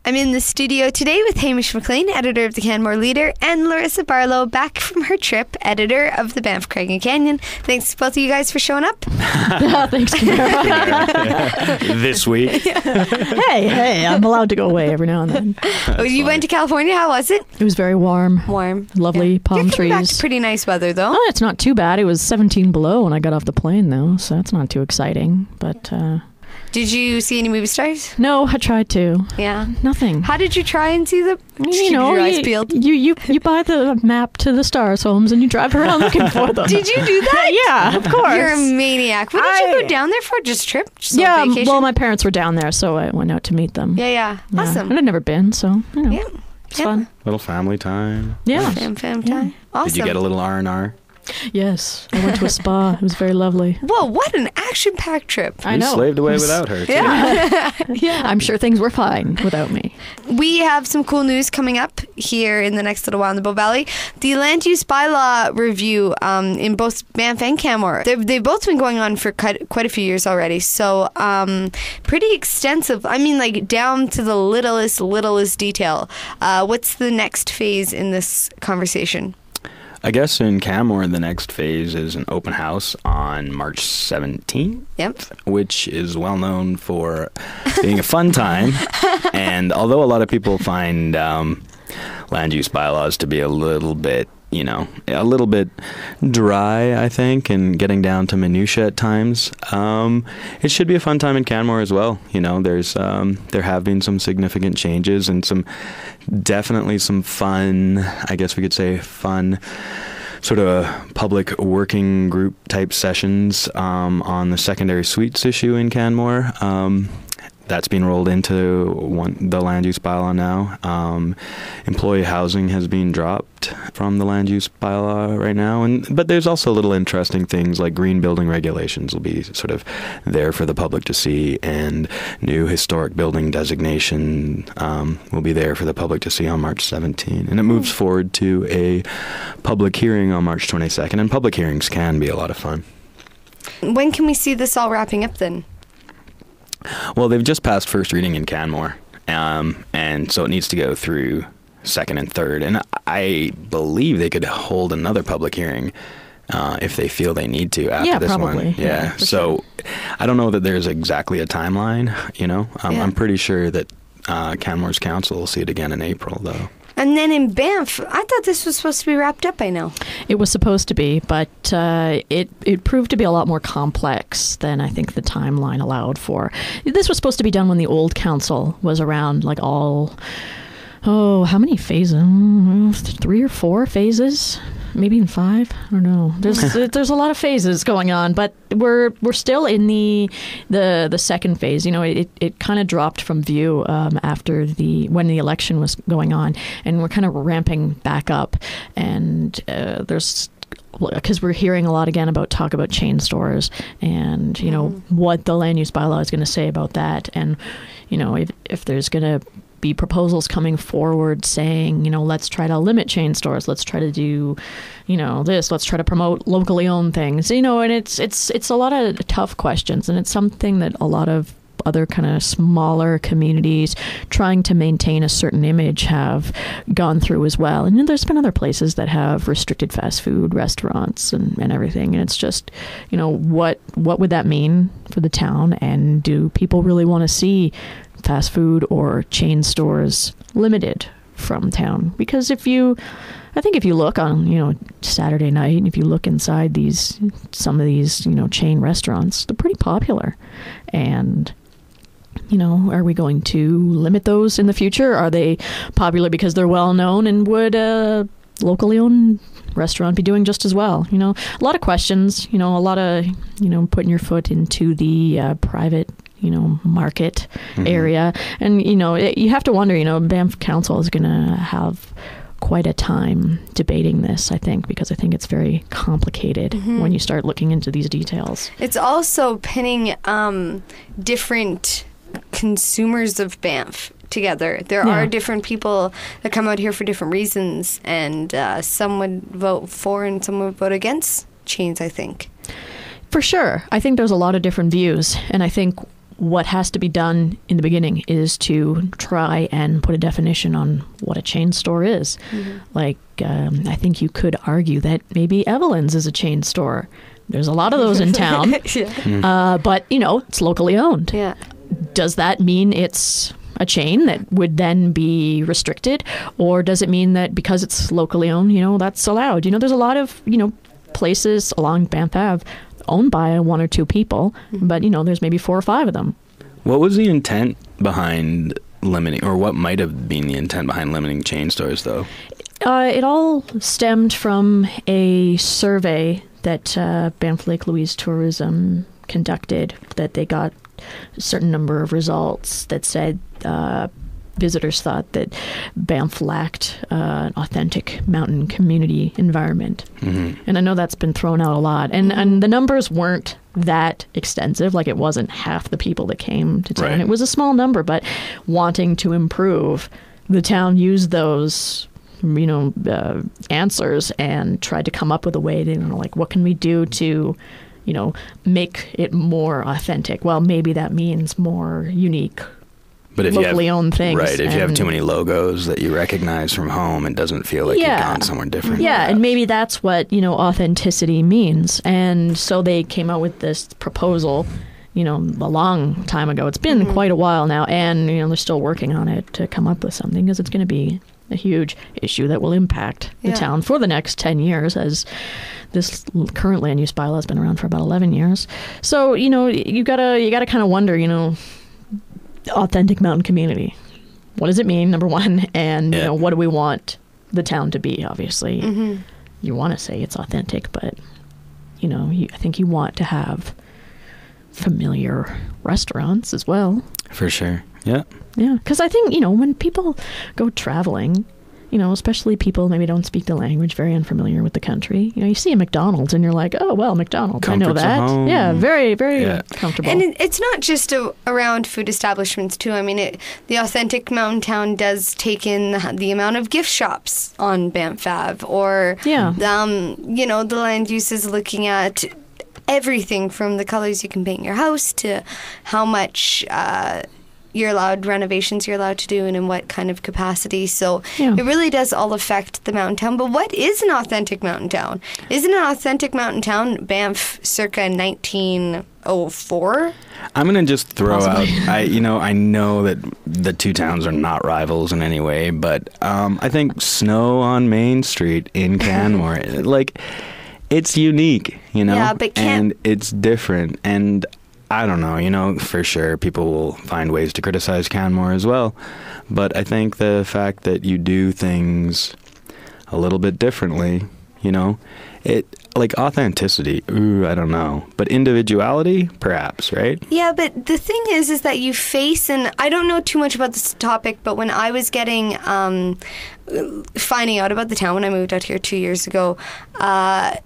I'm in the studio today with Hamish McLean, editor of the Canmore Leader, and Larissa Barlow, back from her trip, editor of the Banff Crag and Canyon. Thanks to both of you guys for showing up. Thanks, This week. Hey, I'm allowed to go away every now and then. You went to California. How was it? It was very warm. Lovely palm You're trees. back to pretty nice weather, though. Oh, it's not too bad. It was 17 below when I got off the plane, though, so it's not too exciting. But did you see any movie stars? no, I tried to. Yeah. Nothing. How did you try and see them? You know, your eyes peeled? you buy the map to the stars homes and you drive around looking for them. Did you do that? Yeah, of course. You're a maniac. What did you go down there for? Just a trip? Just yeah, on vacation? well, my parents were down there, so I went out to meet them. Yeah. Awesome. And I'd never been, so, you know, Yeah. it's fun. Little family time. Yeah. Fam time. Awesome. Did you get a little R&R? Yes, I went to a spa. It was very lovely. Whoa, what an action-packed trip. I You know. slaved away without her, too. Yeah. Yeah, I'm sure things were fine without me. We have some cool news coming up here in the next little while in the Bow Valley. The land use bylaw review in both Banff and Canmore, they've both been going on for quite a few years already. So pretty extensive. I mean, like down to the littlest detail. What's the next phase in this conversation? I guess in Canmore, the next phase is an open house on March 17th. Yep. Which is well known for being a fun time. And although a lot of people find land use bylaws to be a little bit dry, I think, and getting down to minutia at times, it should be a fun time in Canmore as well. You know, there have been some significant changes and definitely some fun, I guess we could say fun, sort of public working group type sessions on the secondary suites issue in Canmore. That's been rolled into the land use bylaw now. Employee housing has been dropped from the land use bylaw right now, but there's also little interesting things like green building regulations will be sort of there for the public to see, and new historic building designation will be there for the public to see on March 17. And it moves forward to a public hearing on March 22nd, and public hearings can be a lot of fun. When can we see this all wrapping up then? Well, they've just passed first reading in Canmore, and so it needs to go through second and third. And I believe they could hold another public hearing if they feel they need to after this probably. one. Yeah, So I don't know that there's exactly a timeline, you know. I'm pretty sure that Canmore's council will see it again in April, though. And then in Banff, I thought this was supposed to be wrapped up by now. It was supposed to be, but it proved to be a lot more complex than I think the timeline allowed for. This was supposed to be done when the old council was around, like how many phases? 3 or 4 phases? Maybe even 5? I don't know. There's a lot of phases going on, but we're still in the second phase. You know, it kind of dropped from view after when the election was going on, and we're kind of ramping back up. And because we're hearing a lot again about chain stores, and you know what the land use bylaw is going to say about that, and you know if there's going to be proposals coming forward saying, you know, let's try to limit chain stores, let's try to do, you know, this, let's try to promote locally owned things, you know, and it's a lot of tough questions, and it's something that a lot of other kind of smaller communities trying to maintain a certain image have gone through as well. And there's been other places that have restricted fast food restaurants and everything. And it's just, you know, what would that mean for the town? And do people really want to see fast food or chain stores limited from town? Because I think if you look on, you know, Saturday night, if you look inside some of these, you know, chain restaurants, they're pretty popular. And, you know, are we going to limit those in the future? Are they popular because they're well known, and would a locally owned restaurant be doing just as well? You know, a lot of questions, you know, a lot of, you know, putting your foot into the private, you know, market area. And, you know, you have to wonder, you know, Banff Council is going to have quite a time debating this, I think, because I think it's very complicated when you start looking into these details. It's also pinning different consumers of Banff together. There are different people that come out here for different reasons, and some would vote for and some would vote against chains, I think. For sure. I think there's a lot of different views, and I think what has to be done in the beginning is to try and put a definition on what a chain store is. Like, I think you could argue that maybe Evelyn's is a chain store. There's a lot of those in town, but, it's locally owned. Yeah. Does that mean it's a chain that would then be restricted? Or does it mean that because it's locally owned, that's allowed? There's a lot of, places along Banff Ave owned by one or two people, but, there's maybe 4 or 5 of them. What was the intent behind limiting, or what might have been the intent behind limiting chain stores, though? It all stemmed from a survey that Banff Lake Louise Tourism conducted, that they got a certain number of results that said visitors thought that Banff lacked an authentic mountain community environment. And I know that's been thrown out a lot. And the numbers weren't that extensive. Like, it wasn't half the people that came to town. Right. It was a small number, but wanting to improve, the town used those answers and tried to come up with a way to, what can we do to, make it more authentic? Well, maybe that means more unique, but if locally owned things. Right, if you have too many logos that you recognize from home, it doesn't feel like you've gone somewhere different. Yeah, and maybe that's what, authenticity means. And so they came out with this proposal, a long time ago. It's been quite a while now, and, they're still working on it to come up with something, because it's going to be a huge issue that will impact the town for the next 10 years, as this current land use bylaw has been around for about 11 years. So, you gotta kind of wonder, authentic mountain community. What does it mean, number one? And, what do we want the town to be? Obviously, you want to say it's authentic, but, I think you want to have familiar restaurants as well. For sure. Yeah. Yeah, because I think, when people go traveling, especially people maybe don't speak the language, very unfamiliar with the country, you see a McDonald's and you're like, oh, well, McDonald's, Comforts I know that. of home. Yeah, very, very comfortable. And it's not just around food establishments, too. I mean, the authentic mountain town does take in the amount of gift shops on Banff Ave, or, the land use is looking at everything from the colors you can paint your house to how much renovations you're allowed to do, and in what kind of capacity. So it really does all affect the mountain town. But what is an authentic mountain town? Isn't an authentic mountain town Banff circa 1904? I'm going to just throw out, I know that the two towns are not rivals in any way, but I think Snow on Main Street in Canmore, it's unique, and it's different. And I don't know, for sure people will find ways to criticize Canmore as well. But I think the fact that you do things a little bit differently, authenticity, I don't know. But individuality, perhaps, right? Yeah, but the thing is that you face, and I don't know too much about this topic, but when I was finding out about the town when I moved out here 2 years ago, I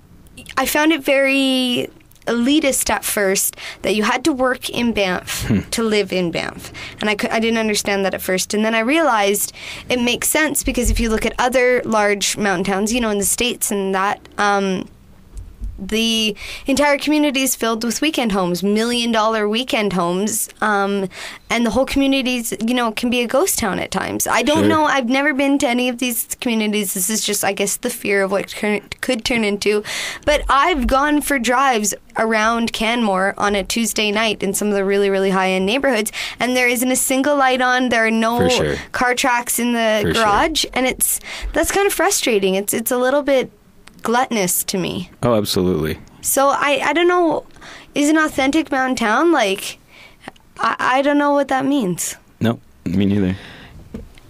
found it very elitist at first, that you had to work in Banff to live in Banff. And I didn't understand that at first. And then I realized it makes sense, because if you look at other large mountain towns, in the States and that, the entire community is filled with weekend homes, $1 million weekend homes, and the whole communities, can be a ghost town at times. I don't know. I've never been to any of these communities. This is just, I guess, the fear of what could turn into. But I've gone for drives around Canmore on a Tuesday night in some of the really, really high-end neighborhoods, and there isn't a single light on. There are no car tracks in the garage, and that's kind of frustrating. It's a little bit gluttonous to me. Oh, absolutely. So I don't know, is an authentic mountain town, I don't know what that means. No, me neither.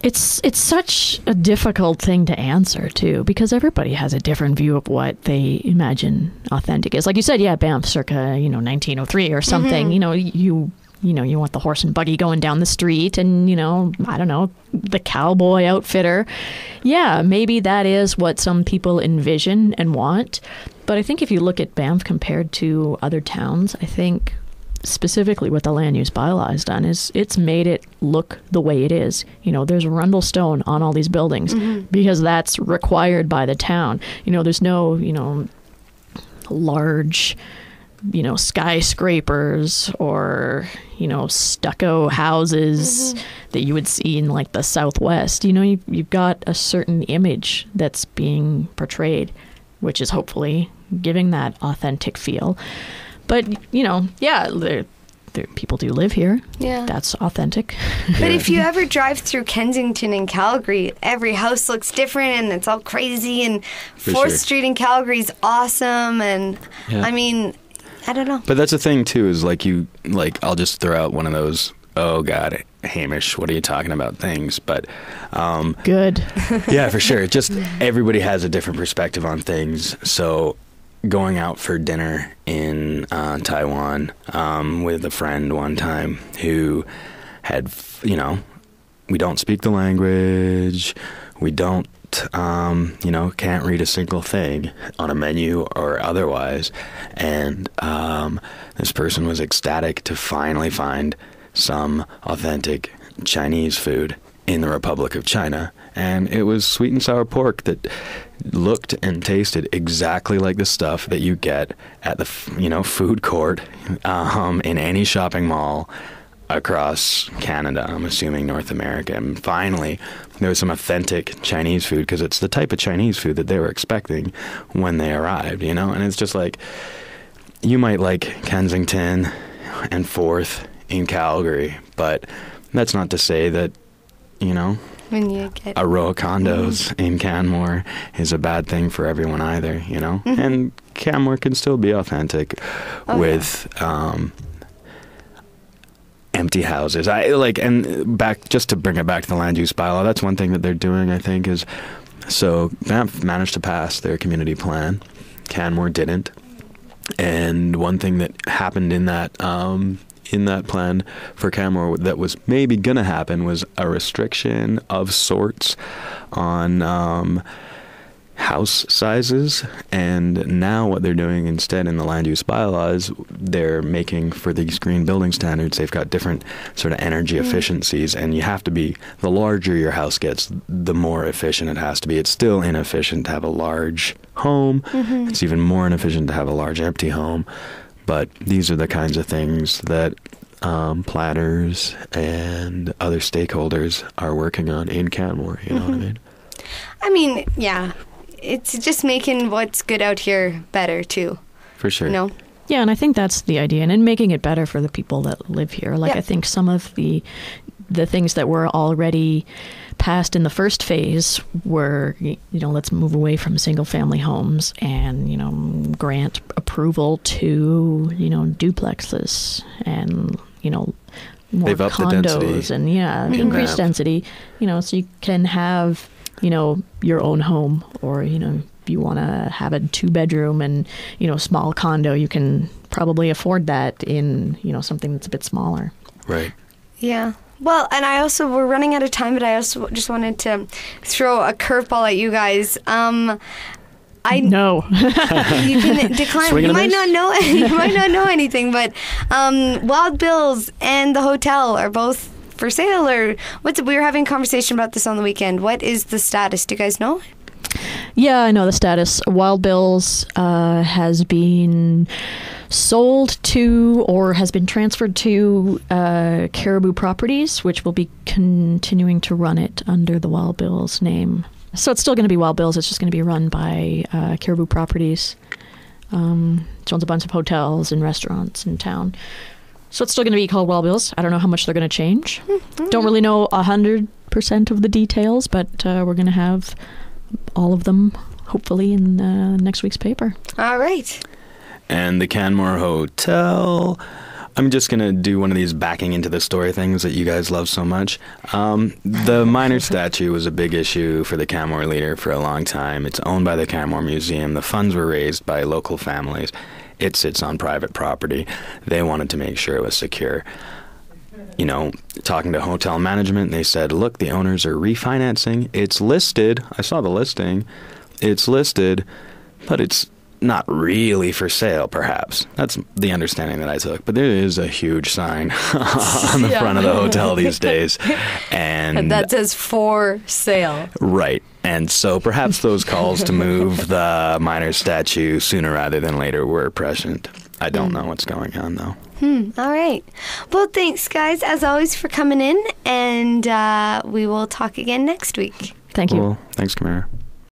It's such a difficult thing to answer, too, because everybody has a different view of what they imagine authentic is. Like you said, Banff circa 1903 or something. You want the horse and buggy going down the street, and I don't know, the cowboy outfitter. Yeah, maybe that is what some people envision and want. But I think if you look at Banff compared to other towns, I think specifically what the land use bylaw has done is it's made it look the way it is. There's Rundle stone on all these buildings because that's required by the town. There's no, large skyscrapers or, stucco houses that you would see in like the Southwest. You've got a certain image that's being portrayed, which is hopefully giving that authentic feel. But, people do live here. Yeah. That's authentic. But if you ever drive through Kensington and Calgary, every house looks different and it's all crazy. And 4th Street in Calgary is awesome. And I mean, I don't know. But that's the thing too, is I'll just throw out one of those, oh God, Hamish, what are you talking about things? But good. Yeah, for sure. Just everybody has a different perspective on things. So going out for dinner in Taiwan with a friend one time who had, we don't speak the language, we don't, can't read a single thing on a menu or otherwise. And this person was ecstatic to finally find some authentic Chinese food in the Republic of China. And it was sweet and sour pork that looked and tasted exactly like the stuff that you get at the food court in any shopping mall across Canada, I'm assuming North America. And finally there was some authentic Chinese food, because it's the type of Chinese food that they were expecting when they arrived, and it's just like, you might like Kensington and 4th in Calgary, but that's not to say that when you get a row of condos in Canmore is a bad thing for everyone either, And Canmore can still be authentic with empty houses. And back, just to bring it back to the land use bylaw, that's one thing that they're doing, I think, is, so Banff managed to pass their community plan. Canmore didn't. And one thing that happened in that plan for Canmore that was maybe going to happen was a restriction of sorts on house sizes. And now what they're doing instead in the land use bylaws, they're making, for these green building standards, they've got different sort of energy efficiencies, and you have to be, the larger your house gets, the more efficient it has to be. It's still inefficient to have a large home. It's even more inefficient to have a large empty home. But these are the kinds of things that planners and other stakeholders are working on in Canmore, you know what I mean? I mean, yeah. It's just making what's good out here better, too. For sure. Yeah, and I think that's the idea. And in making it better for the people that live here. I think some of the things that were already passed in the first phase were, let's move away from single-family homes and, grant approval to, duplexes and, more They've upped the condos density. and, increased density, so you can have, your own home, or, if you want to have a 2-bedroom and, small condo, you can probably afford that in, something that's a bit smaller. Right. Yeah. Well, and we're running out of time, but I also just wanted to throw a curveball at you guys. No. You can decline. Swing You and a might miss? not know. You might not know anything, but Wild Bill's and the hotel are both for sale, or we were having a conversation about this on the weekend. What is the status? Do you guys know? Yeah, I know the status. Wild Bill's has been sold to, or has been transferred to, Caribou Properties, which will be continuing to run it under the Wild Bill's name. So it's still going to be Wild Bill's. It's just going to be run by Caribou Properties. It owns a bunch of hotels and restaurants in town. So it's still going to be called Wild Bill's. I don't know how much they're going to change. Don't really know 100% of the details, but we're going to have all of them, hopefully, in next week's paper. All right. And the Canmore Hotel, I'm just going to do one of these backing into the story things that you guys love so much. The minor statue was a big issue for the Canmore leader for a long time. It's owned by the Canmore Museum. The funds were raised by local families. It sits on private property. They wanted to make sure it was secure. Talking to hotel management, they said, look, the owners are refinancing. It's listed. I saw the listing. It's listed, but it's not really for sale, perhaps. That's the understanding that I took. But there is a huge sign on the front of the hotel these days. And that says for sale. Right. And so perhaps those calls to move the minor statue sooner rather than later were prescient. I don't know what's going on, though. All right. Well, thanks, guys, as always, for coming in, and we will talk again next week. Thank you. Well, thanks, Camara.